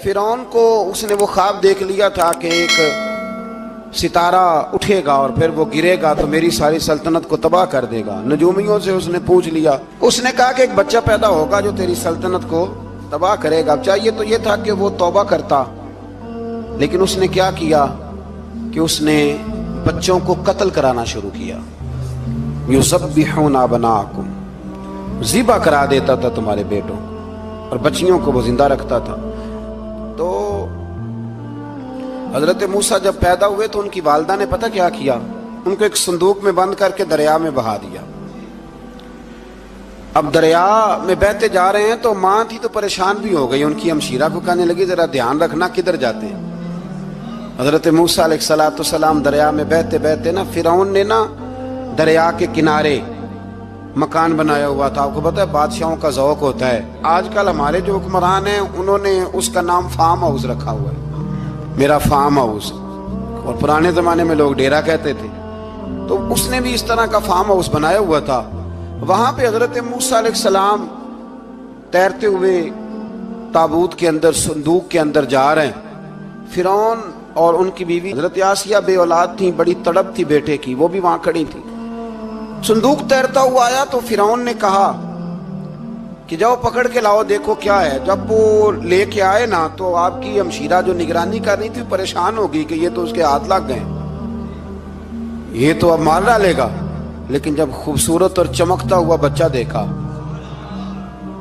فرعون کو اس نے وہ خواب دیکھ لیا تھا کہ ایک ستارہ اٹھے گا اور پھر وہ گرے گا تو میری ساری سلطنت کو تباہ کر دے گا۔ نجومیوں سے اس نے پوچھ لیا، اس نے کہا کہ ایک بچہ پیدا ہوگا جو تیری سلطنت کو تباہ کرے گا۔ چاہیے تو یہ تھا کہ وہ توبہ کرتا، لیکن اس نے کیا کیا کہ اس نے بچوں کو قتل کرانا شروع کیا۔ یذبحون ابناءکم، ذبح کرا دیتا تھا تمہارے بیٹوں اور بچیوں کو وہ زندہ رکھتا تھا۔ تو حضرت موسیٰ جب پیدا ہوئے تو ان کی والدہ نے پتہ کیا کیا، ان کو ایک صندوق میں بند کر کے دریا میں بہا دیا۔ اب دریا میں بہتے جا رہے ہیں تو ماں تھی تو پریشان بھی ہو گئی، ان کی ہمشیرہ کو کہنے لگی ذرا دھیان رکھنا کدھر جاتے ہیں۔ حضرت موسیٰ علیہ السلام دریا میں بہتے بہتے نا، فرعون نے نا دریا کے کنارے مکان بنایا ہوا تھا۔ آپ کو پتہ ہے بادشاہوں کا ذوق ہوتا ہے، آج کل ہمارے جو حکمران ہیں انہوں نے اس کا نام فارم ہاؤس رکھا ہوا ہے، میرا فارم ہاؤس، اور پرانے زمانے میں لوگ ڈیرا کہتے تھے۔ تو اس نے بھی اس طرح کا فارم ہاؤس بنایا ہوا تھا۔ وہاں پہ حضرت موسیٰ علیہ السلام تیرتے ہوئے تابوت کے اندر، صندوق کے اندر جا رہے ہیں۔ فرعون اور ان کی بیوی حضرت آسیہ بے اولاد تھیں، بڑی تڑپ تھی بیٹے کی، وہ بھی وہاں کھڑی تھی۔ صندوق تیرتا ہوا آیا تو فرعون نے کہا کہ جاؤ پکڑ کے لاؤ دیکھو کیا ہے۔ جب وہ لے کے آئے نا تو آپ کی ہمشیرہ جو نگرانی کر رہی تھی پریشان ہو گئی کہ یہ تو اس کے ہاتھ لگ گئے، یہ تو اب مار ڈالے گا۔ لیکن جب خوبصورت اور چمکتا ہوا بچہ دیکھا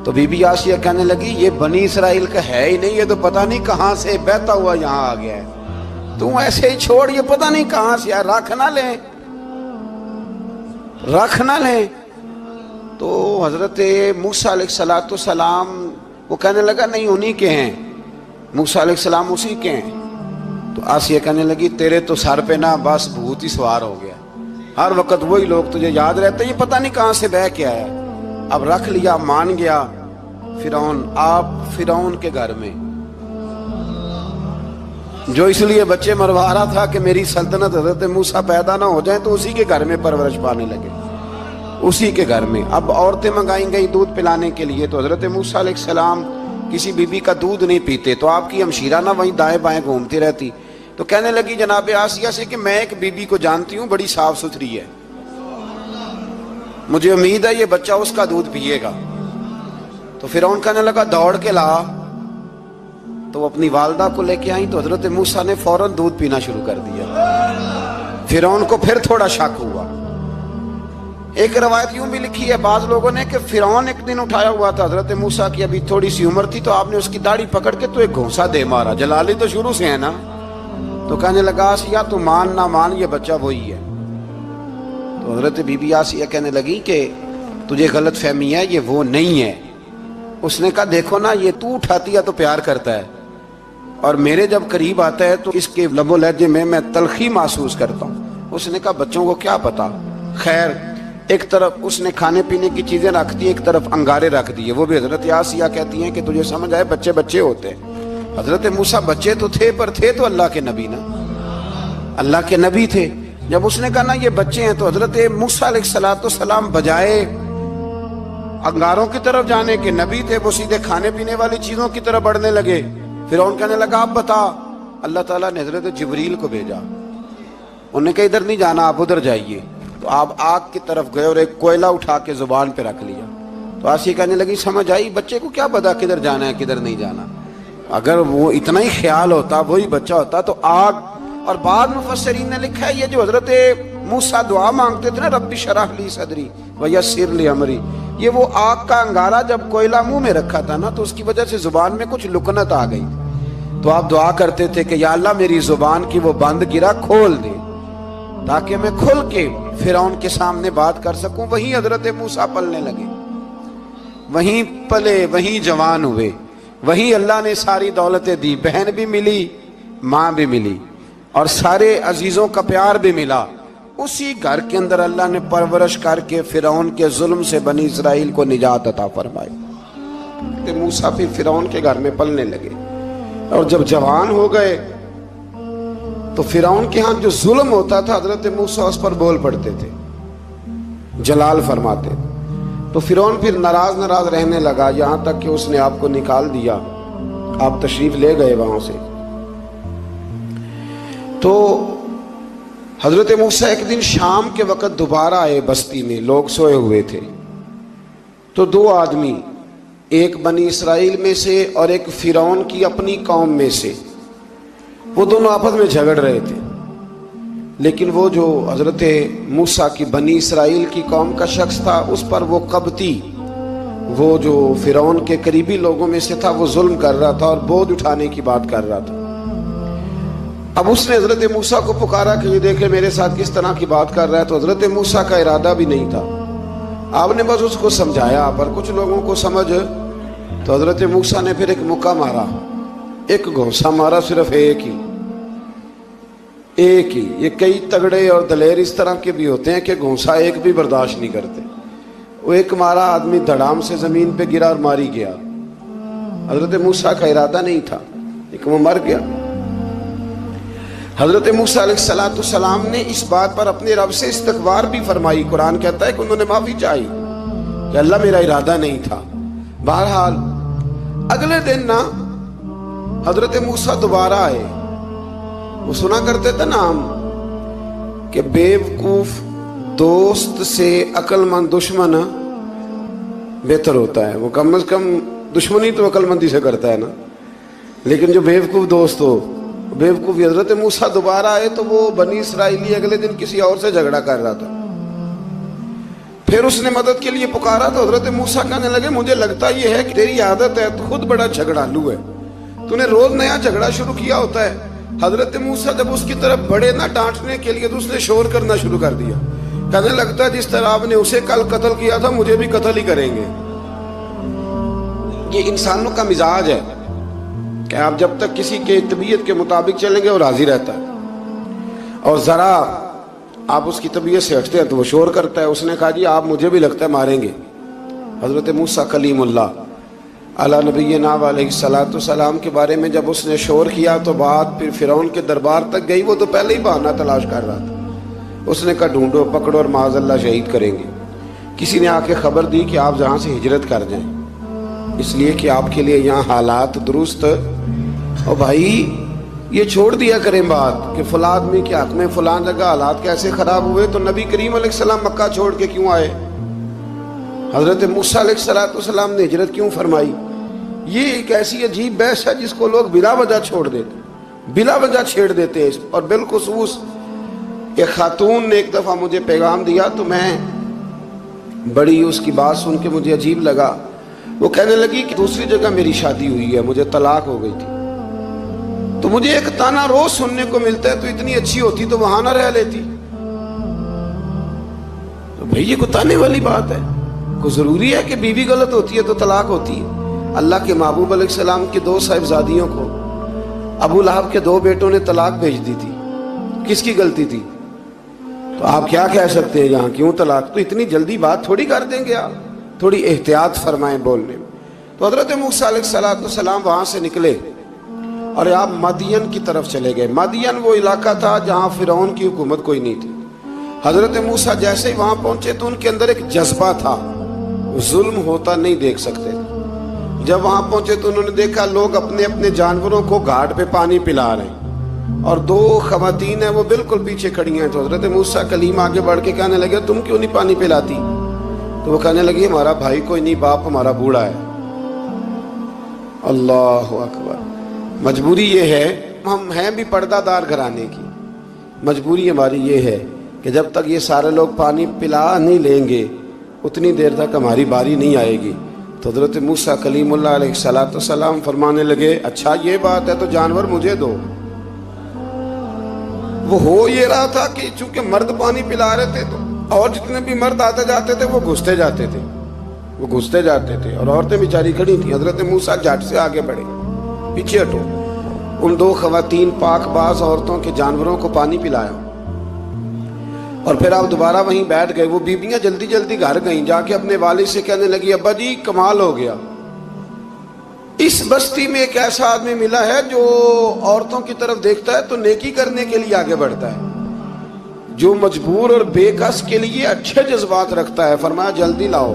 تو بی بی آسیہ کہنے لگی یہ بنی اسرائیل کا ہے ہی نہیں، یہ تو پتہ نہیں کہاں سے بہتا ہوا یہاں آ گیا ہے، تم ایسے ہی چھوڑ، یہ پتہ نہیں کہاں سے رکھ نہ لیں، رکھ نہ لیں۔ تو حضرت موسیٰ علیہ السلام وہ کہنے لگا نہیں انہی کے ہیں، موسیٰ علیہ السلام اسی کے ہیں۔ تو آسیہ کہنے لگی تیرے تو سر پہ نا بس بھوت ہی سوار ہو گیا، ہر وقت وہی لوگ تجھے یاد رہتے، یہ پتہ نہیں کہاں سے بہ کے آیا۔ اب رکھ لیا، مان گیا فرعون۔ آپ فرعون کے گھر میں جو اس لیے بچے مروا رہا تھا کہ میری سلطنت حضرت موسیٰ پیدا نہ ہو جائیں، تو اسی کے گھر میں پرورش پانے لگے، اسی کے گھر میں۔ اب عورتیں منگائیں گئی دودھ پلانے کے لیے، تو حضرت موسیٰ علیہ السلام کسی بی بی کا دودھ نہیں پیتے، تو آپ کی ہمشیرہ نہ وہیں دائیں بائیں گھومتی رہتی۔ تو کہنے لگی جناب آسیہ سے کہ میں ایک بی بی کو جانتی ہوں، بڑی صاف ستھری ہے، مجھے امید ہے یہ بچہ اس کا دودھ پیے گا۔ تو فرعون کہنے لگا دوڑ کے لا، تو اپنی والدہ کو لے کے آئیں تو حضرت موسیٰ نے فوراً دودھ پینا شروع کر دیا۔ فرعون کو پھر تھوڑا شک ہوا۔ ایک روایت یوں بھی لکھی ہے بعض لوگوں نے کہ فرعون ایک دن اٹھایا ہوا تھا حضرت موسیٰ کی، ابھی تھوڑی سی عمر تھی، تو آپ نے اس کی داڑھی پکڑ کے تو ایک گھونسا دے مارا، جلالی تو شروع سے ہے نا۔ تو کہنے لگا آسیہ تو مان نہ مان یہ بچہ وہی ہے۔ تو حضرت بی بی آسیہ کہنے لگی کہ تجھے غلط فہمی ہے، یہ وہ نہیں ہے۔ اس نے کہا دیکھو نا یہ تو اٹھاتی ہے تو پیار کرتا ہے، اور میرے جب قریب آتا ہے تو اس کے لب و لہجے میں تلخی محسوس کرتا ہوں۔ اس نے کہا بچوں کو کیا پتا۔ خیر ایک طرف اس نے کھانے پینے کی چیزیں رکھ دی، ایک طرف انگارے رکھ دیے۔ وہ بھی حضرت آسیہ کہتی ہیں کہ تجھے سمجھ آئے بچے بچے ہوتے ہیں۔ حضرت موسیٰ بچے تو تھے پر تھے تو اللہ کے نبی نا، اللہ کے نبی تھے۔ جب اس نے کہا نا یہ بچے ہیں، تو حضرت موسیٰ علیہ السلام بجائے انگاروں کی طرف جانے کے، نبی تھے، وہ سیدھے کھانے پینے والی چیزوں کی طرف بڑھنے لگے۔ فرعون کہنے لگا اب بتا۔ اللہ تعالیٰ نے حضرت جبریل کو بھیجا، انہوں نے کہا ادھر نہیں جانا آپ ادھر جائیے۔ تو آپ آگ کی طرف گئے اور ایک کوئلہ اٹھا کے زبان پہ رکھ لیا۔ تو آسیہ کہنے لگی سمجھ آئی، بچے کو کیا پتا کدھر جانا ہے کدھر نہیں جانا، اگر وہ اتنا ہی خیال ہوتا وہی بچہ ہوتا تو آگ۔ اور بعض مفسرین نے لکھا ہے یہ جو حضرت موسیٰ دعا مانگتے تھے نا رب اشرح لی صدری ویسر لی امری، یہ وہ آگ کا انگارہ جب کوئلہ منہ میں رکھا تھا نا تو اس کی وجہ سے زبان میں کچھ لکنت آ گئی، تو آپ دعا کرتے تھے کہ یا اللہ میری زبان کی وہ بند گرا کھول دے تاکہ میں کھل کے فرعون کے سامنے بات کر سکوں۔ وہیں حضرت موسیٰ پلنے لگے، وہیں پلے، وہیں جوان ہوئے، وہیں اللہ نے ساری دولتیں دی، بہن بھی ملی، ماں بھی ملی، اور سارے عزیزوں کا پیار بھی ملا۔ اسی گھر کے اندر اللہ نے پرورش کر کے فرعون کے ظلم سے بنی اسرائیل کو نجات عطا فرمائی۔ موسیٰ پھر فرعون کے گھر میں پلنے لگے، اور جب جوان ہو گئے تو فرعون کے ہاں جو ظلم ہوتا تھا حضرت موسیٰ اس پر بول پڑتے تھے، جلال فرماتے تھے۔ تو فرعون پھر ناراض رہنے لگا، یہاں تک کہ اس نے آپ کو نکال دیا آپ تشریف لے گئے وہاں سے. تو حضرت موسیٰ ایک دن شام کے وقت دوبارہ آئے بستی میں، لوگ سوئے ہوئے تھے. تو دو آدمی، ایک بنی اسرائیل میں سے اور ایک فرعون کی اپنی قوم میں سے، وہ دونوں آپس میں جھگڑ رہے تھے. لیکن وہ جو حضرت موسیٰ کی بنی اسرائیل کی قوم کا شخص تھا، اس پر وہ قبطی، وہ جو فرعون کے قریبی لوگوں میں سے تھا، وہ ظلم کر رہا تھا اور بوجھ اٹھانے کی بات کر رہا تھا. اب اس نے حضرت موسیٰ کو پکارا کہ یہ دیکھے میرے ساتھ کس طرح کی بات کر رہا ہے. تو حضرت موسیٰ کا ارادہ بھی نہیں تھا، آپ نے بس اس کو سمجھایا. پر کچھ لوگوں کو سمجھ، تو حضرت موسیٰ نے پھر ایک مکہ مارا، ایک گھونسا مارا، صرف ایک ہی. یہ کئی تگڑے اور دلیر اس طرح کے بھی ہوتے ہیں کہ گھونسا ایک بھی برداشت نہیں کرتے. وہ ایک مارا، آدمی دھڑام سے زمین پہ گرا اور ماری گیا. حضرت موسیٰ کا ارادہ نہیں تھا لیکن وہ مر گیا. حضرت موسیٰ علیہ السلام نے اس بات پر اپنے رب سے استغفار بھی فرمائی. قرآن کہتا ہے کہ انہوں نے معافی چاہی کہ اللہ میرا ارادہ نہیں تھا. بہرحال اگلے دن نا حضرت موسیٰ دوبارہ آئے. وہ سنا کرتے تھے نا ہم کہ بیوقوف دوست سے عقل مند دشمن بہتر ہوتا ہے. وہ کم از کم دشمنی تو عقل مندی سے کرتا ہے نا، لیکن جو بیوقوف دوست ہو بیوقوفی. حضرت موسیٰ دوبارہ آئے تو وہ بنی اسرائیلی اگلے دن کسی اور سے جھگڑا کر رہا تھا. پھر اس نے مدد کے لیے پکارا تو حضرت موسیٰ کہنے لگے مجھے لگتا یہ ہے کہ تیری عادت ہے، تو خود بڑا جھگڑالو ہے، تو نے روز نیا جھگڑا شروع کیا ہوتا ہے. حضرت موسیٰ جب اس کی طرف بڑھے نہ ڈانٹنے کے لیے تو اس نے شور کرنا شروع کر دیا. کہنے لگتا ہے جس طرح آپ نے اسے کل قتل کیا تھا مجھے بھی قتل ہی کریں گے. یہ انسانوں کا مزاج ہے کہ آپ جب تک کسی کے طبیعت کے مطابق چلیں گے وہ راضی رہتا ہے، اور ذرا آپ اس کی طبیعت سے ہٹتے ہیں تو وہ شور کرتا ہے. اس نے کہا جی آپ مجھے بھی لگتا ہے ماریں گے. حضرت موسیٰ کلیم اللہ علیہ نبینا علیہ السلام کے بارے میں جب اس نے شور کیا تو بات پھر فرعون کے دربار تک گئی. وہ تو پہلے ہی بہانہ تلاش کر رہا تھا. اس نے کہا ڈھونڈو پکڑو اور معاذ اللہ شہید کریں گے. کسی نے آ کے خبر دی کہ آپ جہاں سے ہجرت کر جائیں، اس لیے کہ آپ کے لیے یہاں حالات درست. اور بھائی یہ چھوڑ دیا کریں بات کہ فلاں آدمی کے حق میں فلاں جگہ حالات کیسے خراب ہوئے. تو نبی کریم علیہ السلام مکہ چھوڑ کے کیوں آئے؟ حضرت موسیٰ علیہ السلام نے ہجرت کیوں فرمائی؟ یہ ایک ایسی عجیب بحث ہے جس کو لوگ بلا وجہ چھوڑ دیتے، بلا وجہ چھیڑ دیتے ہیں. اور بالخصوص ایک خاتون نے ایک دفعہ مجھے پیغام دیا تو میں بڑی اس کی بات سن کے مجھے عجیب لگا. وہ کہنے لگی کہ دوسری جگہ میری شادی ہوئی ہے، مجھے طلاق ہو گئی تھی، تو مجھے ایک تانا روز سننے کو ملتا ہے تو اتنی اچھی ہوتی تو وہاں نہ رہ لیتی. تو بھئی یہ کوئی تانے والی بات ہے؟ کوئی ضروری ہے کہ بیوی غلط ہوتی ہے تو طلاق ہوتی ہے؟ اللہ کے محبوب علیہ السلام کی دو صاحبزادیوں کو ابو لہب کے دو بیٹوں نے طلاق بھیج دی تھی. کس کی غلطی تھی؟ تو آپ کیا کہہ سکتے ہیں یہاں کیوں طلاق؟ تو اتنی جلدی بات تھوڑی کر دیں گے آپ، تھوڑی احتیاط فرمائیں بولنے میں. تو حضرت موسیٰ علیہ السلام وہاں سے نکلے اور آپ مدین کی طرف چلے گئے. مدین وہ علاقہ تھا جہاں فرعون کی حکومت کوئی نہیں تھی. حضرت موسیٰ جیسے ہی وہاں پہنچے تو ان کے اندر ایک جذبہ تھا، ظلم ہوتا نہیں دیکھ سکتے. جب وہاں پہنچے تو انہوں نے دیکھا لوگ اپنے اپنے جانوروں کو گھاٹ پہ پانی پلا رہے ہیں اور دو خواتین ہیں وہ بالکل پیچھے کھڑی ہیں. تو حضرت موسیٰ کلیم آگے بڑھ کے کہنے لگے تم کیوں نہیں پانی پلاتی؟ تو وہ کہنے لگی ہمارا بھائی کوئی نہیں، باپ ہمارا بوڑھا ہے. اللہ اکبر. مجبوری یہ ہے، ہم ہیں بھی پردہ دار گھرانے کی، مجبوری ہماری یہ ہے کہ جب تک یہ سارے لوگ پانی پلا نہیں لیں گے اتنی دیر تک ہماری باری نہیں آئے گی. تو حضرت موسیٰ کلیم اللہ علیہ السلام فرمانے لگے اچھا یہ بات ہے تو جانور مجھے دو. وہ ہو یہ رہا تھا کہ چونکہ مرد پانی پلا رہے تھے تو اور جتنے بھی مرد آتے جاتے تھے وہ گھستے جاتے تھے اور عورتیں بیچاری کھڑی تھیں. حضرت موسیٰ جھٹ سے آگے بڑھے، پیچھے ہٹو. ان دو خواتین پاک باز عورتوں کے جانوروں کو پانی پلایا اور پھر آپ دوبارہ وہیں بیٹھ گئے. وہ بیبیاں جلدی جلدی گھر گئیں، جا کے اپنے والد سے کہنے لگی ابا جی کمال ہو گیا، اس بستی میں ایک ایسا آدمی ملا ہے جو عورتوں کی طرف دیکھتا ہے تو نیکی کرنے کے لیے آگے بڑھتا ہے، جو مجبور اور بے کس کے لیے اچھے جذبات رکھتا ہے. فرمایا جلدی لاؤ.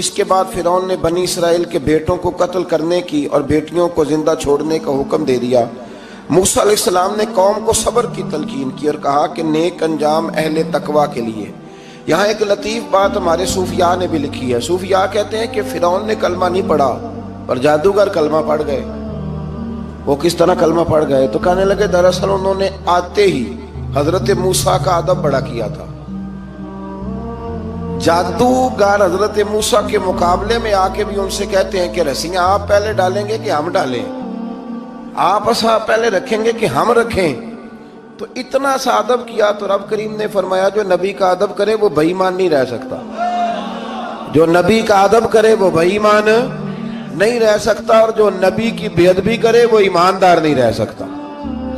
اس کے بعد فرعون نے بنی اسرائیل کے بیٹوں کو قتل کرنے کی اور بیٹیوں کو زندہ چھوڑنے کا حکم دے دیا۔ موسیٰ علیہ السلام نے قوم کو صبر کی تلقین کی اور کہا کہ نیک انجام اہل تقویٰ کے لیے۔ یہاں ایک لطیف بات ہمارے صوفیاء نے بھی لکھی ہے۔ صوفیاء کہتے ہیں کہ فرعون نے کلمہ نہیں پڑھا پر جادوگر کلمہ پڑھ گئے۔ وہ کس طرح کلمہ پڑھ گئے؟ تو کہنے لگے دراصل انہوں نے آتے ہی حضرت موسیٰ کا ادب بڑا کیا تھا۔ جادوگر حضرت موسیٰ کے مقابلے میں آ کے بھی ان سے کہتے ہیں کہ رسیاں آپ پہلے ڈالیں گے کہ ہم ڈالیں، آپ اصحاب پہلے رکھیں گے کہ ہم رکھیں؟ تو اتنا سا ادب کیا تو رب کریم نے فرمایا جو نبی کا ادب کرے وہ بے ایمان نہیں رہ سکتا، جو نبی کا ادب کرے وہ بے ایمان نہیں رہ سکتا، اور جو نبی کی بے ادبی کرے وہ ایماندار نہیں رہ سکتا۔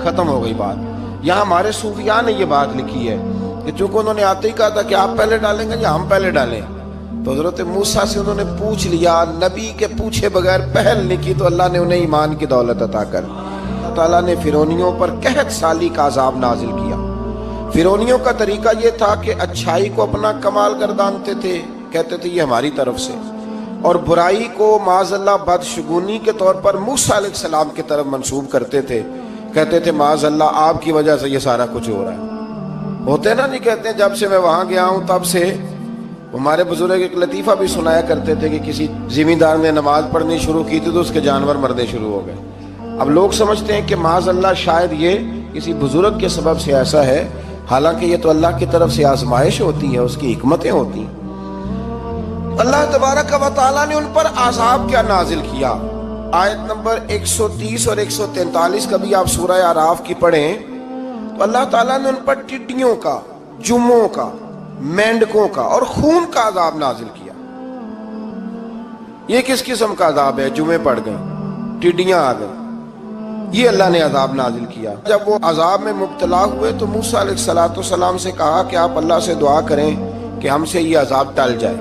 ختم ہو گئی بات۔ یہاں ہمارے صوفیاء نے یہ بات لکھی ہے کہ چونکہ انہوں نے آتے ہی کہا تھا کہ آپ پہلے ڈالیں گے یا ہم پہلے ڈالیں، تو حضرت موسیٰ سے انہوں نے پوچھ لیا، نبی کے پوچھے بغیر پہل نہیں کی تو اللہ نے انہیں ایمان کی دولت عطا کر۔ اللہ تعالیٰ نے فرعونیوں پر قحط سالی کا عذاب نازل کیا۔ فرعونیوں کا طریقہ یہ تھا کہ اچھائی کو اپنا کمال گردانتے تھے، کہتے تھے یہ ہماری طرف سے، اور برائی کو معاذ اللہ بدشگونی کے طور پر موسیٰ علیہ السلام کی طرف منسوب کرتے تھے، کہتے تھے معاذ اللہ آپ کی وجہ سے یہ سارا کچھ ہو رہا ہے۔ ہوتے نا، نہیں کہتے ہیں جب سے میں وہاں گیا ہوں تب سے۔ ہمارے بزرگ ایک لطیفہ بھی سنایا کرتے تھے کہ کسی زمیندار نے نماز پڑھنی شروع کی تھی تو اس کے جانور مرنے شروع ہو گئے۔ اب لوگ سمجھتے ہیں کہ معاذ اللہ شاید یہ کسی بزرگ کے سبب سے ایسا ہے، حالانکہ یہ تو اللہ کی طرف سے آزمائش ہوتی ہے، اس کی حکمتیں ہوتی ہیں۔ اللہ تبارک و تعالیٰ نے ان پر عذاب کیا نازل کیا؟ آیت نمبر 130 اور 143 کا بھی آپ سورہ اعراف کی پڑھیں تو اللہ تعالیٰ نے ان پر ٹڈیوں کا، جموں کا، مینڈکوں کا اور خون کا عذاب نازل کیا۔ یہ کس قسم کا عذاب ہے؟ جمعے پڑ گئے، ٹڈیاں آ گئیں، یہ اللہ نے عذاب نازل کیا۔ جب وہ عذاب میں مبتلا ہوئے تو موسیٰ علیہ السلام سے کہا کہ آپ اللہ سے دعا کریں کہ ہم سے یہ عذاب ٹل جائے،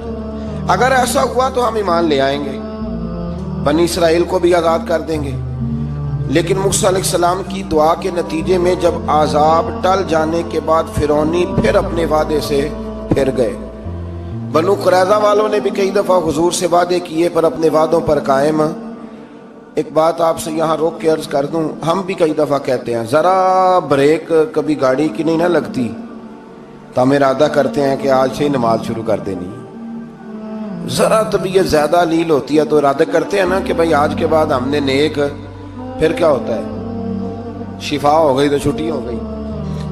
اگر ایسا ہوا تو ہم ایمان لے آئیں گے، بنی اسرائیل کو بھی آزاد کر دیں گے۔ لیکن موسیٰ علیہ السلام کی دعا کے نتیجے میں جب عذاب ٹل جانے کے بعد فرعونی پھر اپنے وعدے سے پھر گئے۔ بنو قریظہ والوں نے بھی کئی دفعہ حضور سے وعدے کیے پر اپنے وعدوں پر قائم۔ ایک بات آپ سے یہاں روک کے عرض کر دوں، ہم بھی کئی دفعہ کہتے ہیں ذرا بریک کبھی گاڑی کی نہیں نہ لگتی تو ہم ارادہ کرتے ہیں کہ آج سے ہی نماز شروع کر دینی۔ ذرا طبیعت زیادہ لیل ہوتی ہے تو ارادہ کرتے ہیں نا کہ بھائی آج کے بعد ہم نے نیک، پھر کیا ہوتا ہے؟ شفا ہو گئی تو چھٹی ہو گئی۔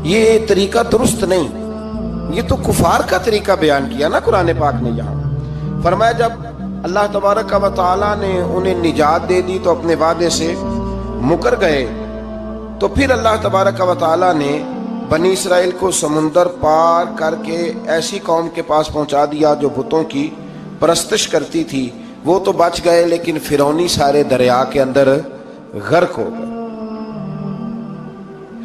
یہ طریقہ درست نہیں، یہ تو کفار کا طریقہ بیان کیا نا قرآن پاک نے۔ یہاں فرمایا جب اللہ تبارک و تعالیٰ نے انہیں نجات دے دی تو اپنے وعدے سے مکر گئے، تو پھر اللہ تبارک و تعالیٰ نے بنی اسرائیل کو سمندر پار کر کے ایسی قوم کے پاس پہنچا دیا جو بتوں کی پرستش کرتی تھی۔ وہ تو بچ گئے لیکن فرعونی سارے دریا کے اندر غرق ہو گئے۔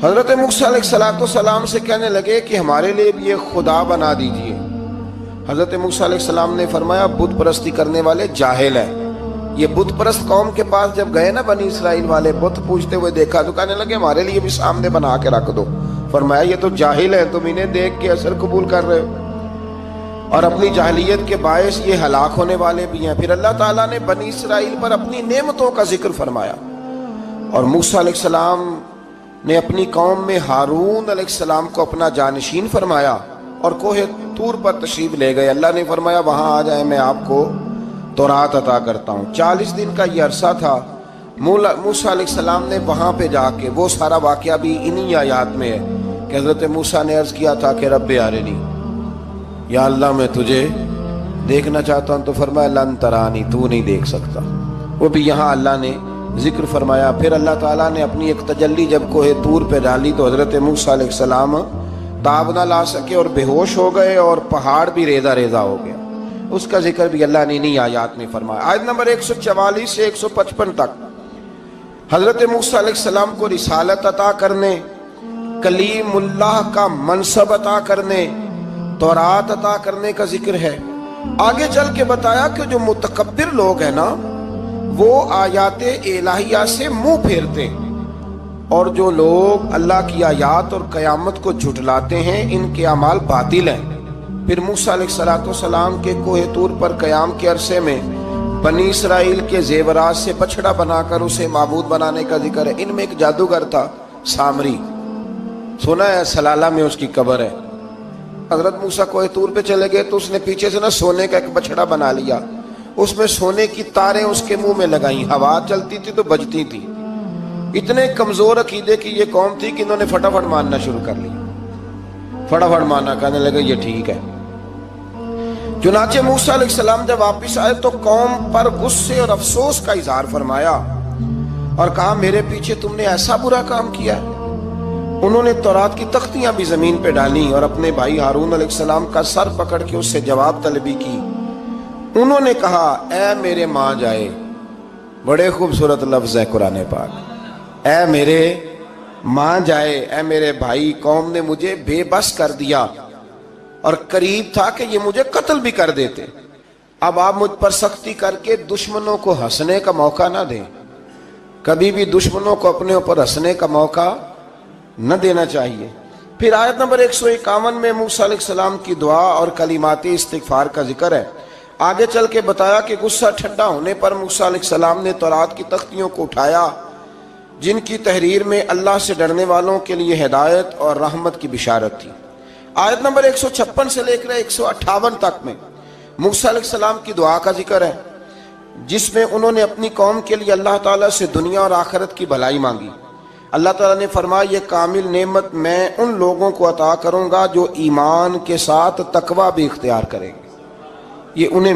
حضرت موسیٰ علیہ السلام سے کہنے لگے کہ ہمارے لیے بھی ایک خدا بنا دیجئے۔ حضرت موسیٰ علیہ السلام نے فرمایا بت پرستی کرنے والے جاہل ہیں۔ یہ بت پرست قوم کے پاس جب گئے نا بنی اسرائیل والے، بت پوجتے ہوئے دیکھا تو کہنے لگے ہمارے لیے بھی سامنے بنا کے رکھ دو۔ فرمایا یہ تو جاہل ہیں، تم انہیں دیکھ کے اثر قبول کر رہے ہو اور اپنی جاہلیت کے باعث یہ ہلاک ہونے والے بھی ہیں۔ پھر اللہ تعالیٰ نے بنی اسرائیل پر اپنی نعمتوں کا ذکر فرمایا، اور موسیٰ علیہ السلام نے اپنی قوم میں ہارون علیہ السلام کو اپنا جانشین فرمایا اور کوہ طور پر تشریف لے گئے۔ اللہ نے فرمایا وہاں آ جائیں، میں آپ کو تورات عطا کرتا ہوں۔ 40 دن کا یہ عرصہ تھا۔ موسیٰ علیہ السلام نے وہاں پہ جا کے، وہ سارا واقعہ بھی انہی آیات میں ہے کہ حضرت موسیٰ نے عرض کیا تھا کہ رب ارنی، یا اللہ میں تجھے دیکھنا چاہتا ہوں، تو فرمایا لن ترانی، تو نہیں دیکھ سکتا۔ وہ بھی یہاں اللہ نے ذکر فرمایا۔ پھر اللہ تعالیٰ نے اپنی ایک تجلی جب کوہ طور پہ ڈالی تو حضرت موسیٰ علیہ السلام تاب نہ لا سکے اور بے ہوش ہو گئے، اور پہاڑ بھی ریزہ ریزہ ہو گیا۔ اس کا ذکر بھی اللہ نے انہی آیات میں فرمایا۔ آیت نمبر 144 سے 155 تک حضرت موسیٰ علیہ السلام کو رسالت عطا کرنے، کلیم اللہ کا منصب عطا کرنے، تورات عطا کرنے کا ذکر ہے۔ آگے چل کے بتایا کہ جو متکبر لوگ ہیں نا وہ آیات الہیہ سے منہ پھیرتے ہیں، اور جو لوگ اللہ کی آیات اور قیامت کو جھٹلاتے ہیں ان کے اعمال باطل ہیں۔ پھر موسیٰ علیہ السلام کے کوہ طور پر قیام کے عرصے میں بنی اسرائیل کے زیورات سے بچڑا بنا کر اسے معبود بنانے کا ذکر ہے۔ ان میں ایک جادوگر تھا سامری، سنا ہے سلالہ میں اس کی قبر ہے۔ حضرت موسیٰ کوہ طور پہ چلے گئے تو اس نے پیچھے سے سونے کا ایک بچڑا بنا لیا، اس میں سونے کی تاریں اس کے منہ میں لگائیں، ہوا چلتی تھی تو بجتی تھی۔ اتنے کمزور عقیدے کی یہ قوم تھی کہ انہوں نے فٹافٹ ماننا شروع کر لیا، فٹافٹ ماننا، کہنے لگے یہ ٹھیک ہے۔ چنانچہ موسیٰ علیہ السلام جب واپس آئے تو قوم پر غصے اور افسوس کا اظہار فرمایا اور کہا میرے پیچھے تم نے ایسا برا کام کیا ہے۔ انہوں نے تورات کی تختیاں بھی زمین پہ ڈالیں اور اپنے بھائی ہارون علیہ السلام کا سر پکڑ کے اس سے جواب طلبی کی۔ انہوں نے کہا اے میرے ماں جائے، بڑے خوبصورت لفظ ہے قرآن پاک، اے میرے ماں جائے، اے میرے بھائی، قوم نے مجھے بے بس کر دیا اور قریب تھا کہ یہ مجھے قتل بھی کر دیتے۔ اب آپ مجھ پر سختی کر کے دشمنوں کو ہنسنے کا موقع نہ دیں، کبھی بھی دشمنوں کو اپنے اوپر ہنسنے کا موقع نہ دینا چاہیے۔ پھر آیت نمبر 151 میں موسیٰ علیہ السلام کی دعا اور کلمات استغفار کا ذکر ہے۔ آگے چل کے بتایا کہ غصہ ٹھنڈا ہونے پر موسیٰ علیہ السلام نے تورات کی تختیوں کو اٹھایا جن کی تحریر میں اللہ سے ڈرنے والوں کے لیے ہدایت اور رحمت کی بشارت تھی۔ آیت نمبر 156 سے لے کر 158 تک میں موسیٰ علیہ السلام کی دعا کا ذکر ہے، جس میں انہوں نے اپنی قوم کے لیے اللہ تعالیٰ سے دنیا اور آخرت کی بھلائی مانگی۔ اللہ تعالیٰ نے فرمایا یہ کامل نعمت میں ان لوگوں کو عطا کروں گا جو ایمان کے ساتھ تقوی بھی اختیار کریں گے، یہ انہیں